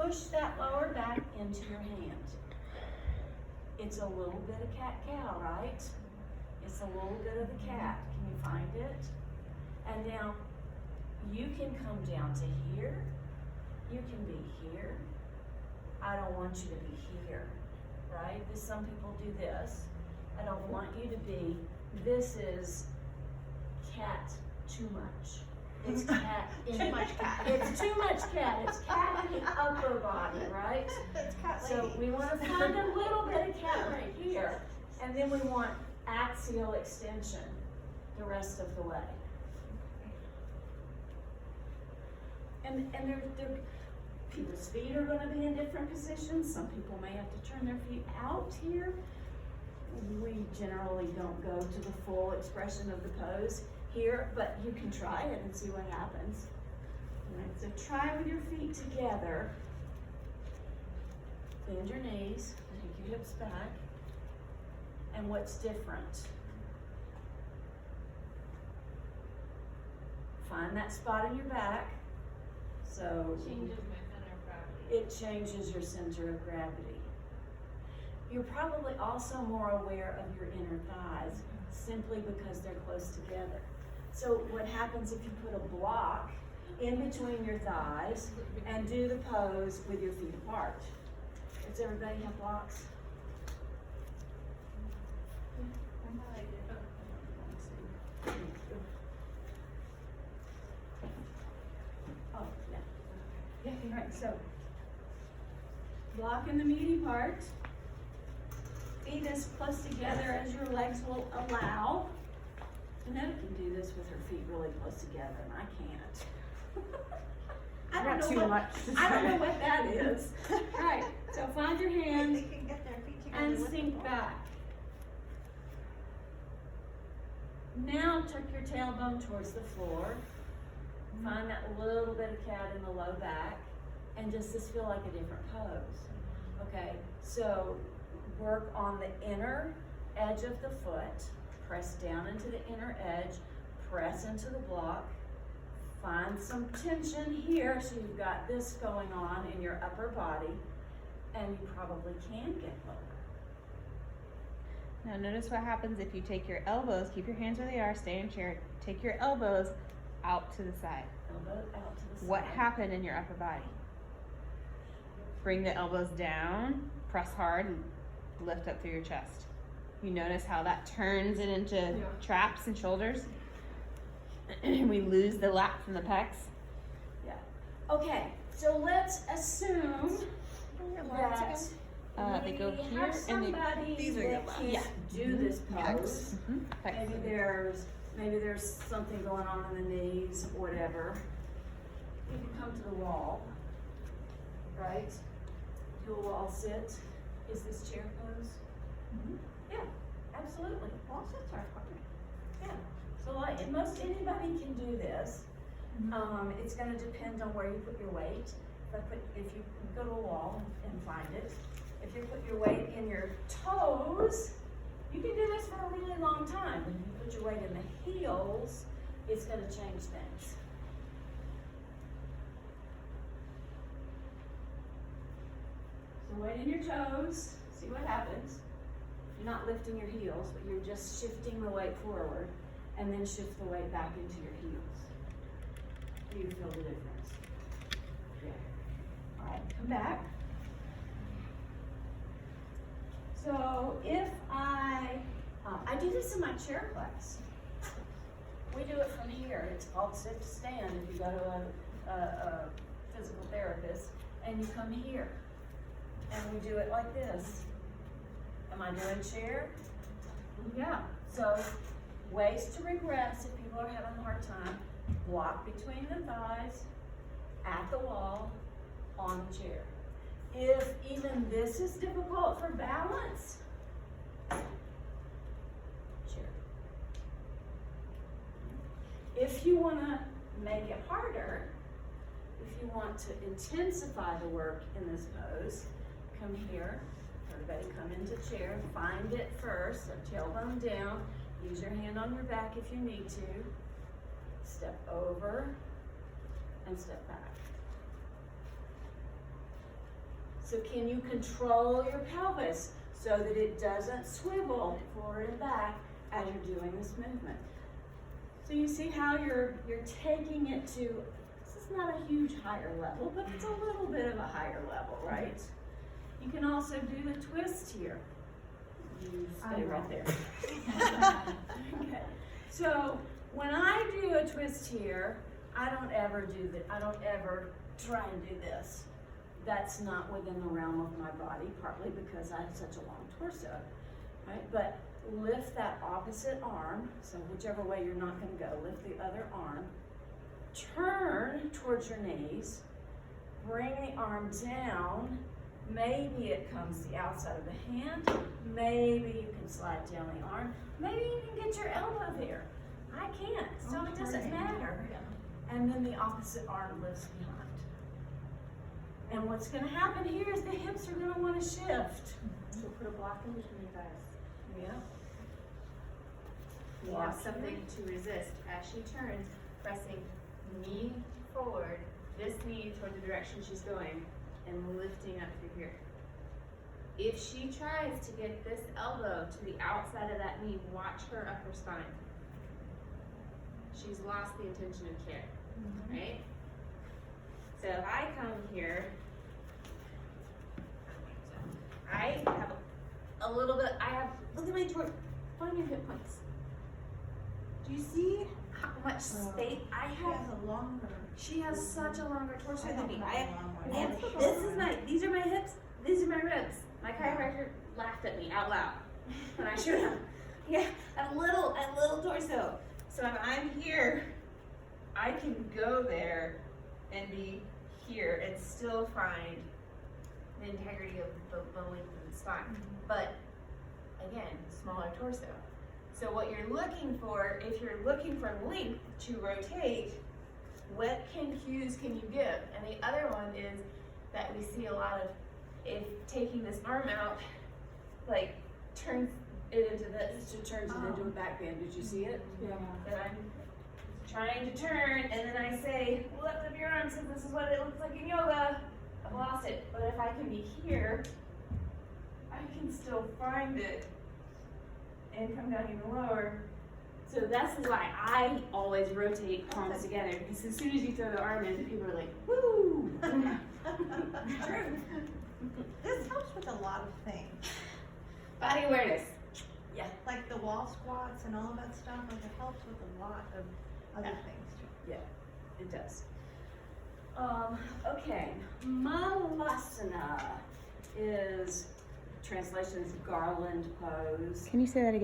push that lower back into your hand. It's a little bit of cat-cow, right? It's a little bit of the cat. Can you find it? And now you can come down to here. You can be here. I don't want you to be here, right? Some people do this. I don't want you to be, this is cat too much. It's cat. Too much cat. It's too much cat. It's cat in the upper body, right? It's cat So lady. we want to find a little bit of cat right here. And then we want axial extension the rest of the way. And people's feet are going to be in different positions. Some people may have to turn their feet out here. We generally don't go to the full expression of the pose here, but you can try it and see what happens. All right, so try with your feet together. Bend your knees, take your hips back. And what's different? Find that spot in your back. So Changes my center of gravity. it changes your center of gravity. You're probably also more aware of your inner thighs simply because they're close together. So what happens if you put a block in between your thighs and do the pose with your feet apart? Does everybody have blocks? Oh, yeah. Yeah, right, so block in the meaty part. Feet as close together as your legs will allow. Janetta can do this with her feet really close together, and I can't. I don't know what that is. All right, so find your hands They can get their feet together and with sink the back. Now tuck your tailbone towards the floor. Find that little bit of cat in the low back, and does this feel like a different pose? Okay, so work on the inner edge of the foot, press down into the inner edge, press into the block, find some tension here so you've got this going on in your upper body, and you probably can get lower. Now notice what happens if you take your elbows, keep your hands where they are, stay in chair, take your elbows out to the side. Elbow out to the side. What happened in your upper body? Bring the elbows down, press hard, and lift up through your chest. You notice how that turns it into traps and shoulders? We lose the lat from the pecs. Yeah. Okay, so let's assume that they go we here have and somebody These are your that lats. can't do this pose. Pecs. Maybe there's something going on in the knees, whatever. You can come to the wall, right? Do a wall sit. Is this chair pose? Yeah, absolutely. Wall sits are fun. Yeah. So like, most anybody can do this. It's going to depend on where you put your weight. If you go to a wall and find it, if you put your weight in your toes, you can do this for a really long time. When you put your weight in the heels, it's going to change things. So weight in your toes, see what happens. You're not lifting your heels, but you're just shifting the weight forward, and then shift the weight back into your heels. Do you feel the difference? Yeah. All right, come back. So if I do this in my chair class. We do it from here. It's called sit to stand if you go to a physical therapist, and you come here. And we do it like this. Am I doing chair? Yeah. So ways to regress if people are having a hard time. Block between the thighs, at the wall, on the chair. If even this is difficult for balance, chair. If you want to make it harder, if you want to intensify the work in this pose, come here. Everybody come into chair. Find it first. So tailbone down. Use your hand on your back if you need to. Step over and step back. So can you control your pelvis so that it doesn't swivel forward and back as you're doing this movement? So you see how you're taking it to, this is not a huge higher level, but it's a little bit of a higher level, right? You can also do the twist here. You stay right there. Okay. So when I do a twist here, I don't ever try and do this. That's not within the realm of my body, partly because I have such a long torso, right? But lift that opposite arm, so whichever way you're not gonna go, lift the other arm, turn towards your knees, bring the arm down, maybe it comes the outside of the hand, maybe you can slide down the arm, maybe you can get your elbow there. I can't, so it doesn't matter. And then the opposite arm lifts behind. And what's gonna happen here is the hips are gonna wanna shift. So put a block in between your thighs. Yeah. You have something to resist as she turns, pressing knee forward, this knee toward the direction she's going, and lifting up through here. If she tries to get this elbow to the outside of that knee, watch her upper spine. She's lost the intention of care, right? So if I come here, I have a little bit, look at my torso, find your hip points. Do you see how much space I have? She has such a longer torso than me. These are my hips, these are my ribs. My chiropractor laughed at me out loud when I showed him. Yeah, a little torso. So if I'm here, I can go there and be here and still find the integrity of the length of the spine. But again, smaller torso. So what you're looking for, if you're looking for length to rotate, what cues can you give? And the other one is that we see a lot of, if taking this arm out, like turns it into this. It turns it into a back bend. Did you see it? Yeah. And I'm trying to turn, and then I say, lift up your arms, because this is what it looks like in yoga. I've lost it. But if I can be here, I can still find it and come down even lower. So this is why I always rotate palms together, because as soon as you throw the arm in, people are like, woo! True. This helps with a lot of things, Body awareness. like the wall squats and all of that stuff. Like it helps with a lot of other things too. Yeah, it does. Okay, Malasana is, translation is garland pose. Can you say that again?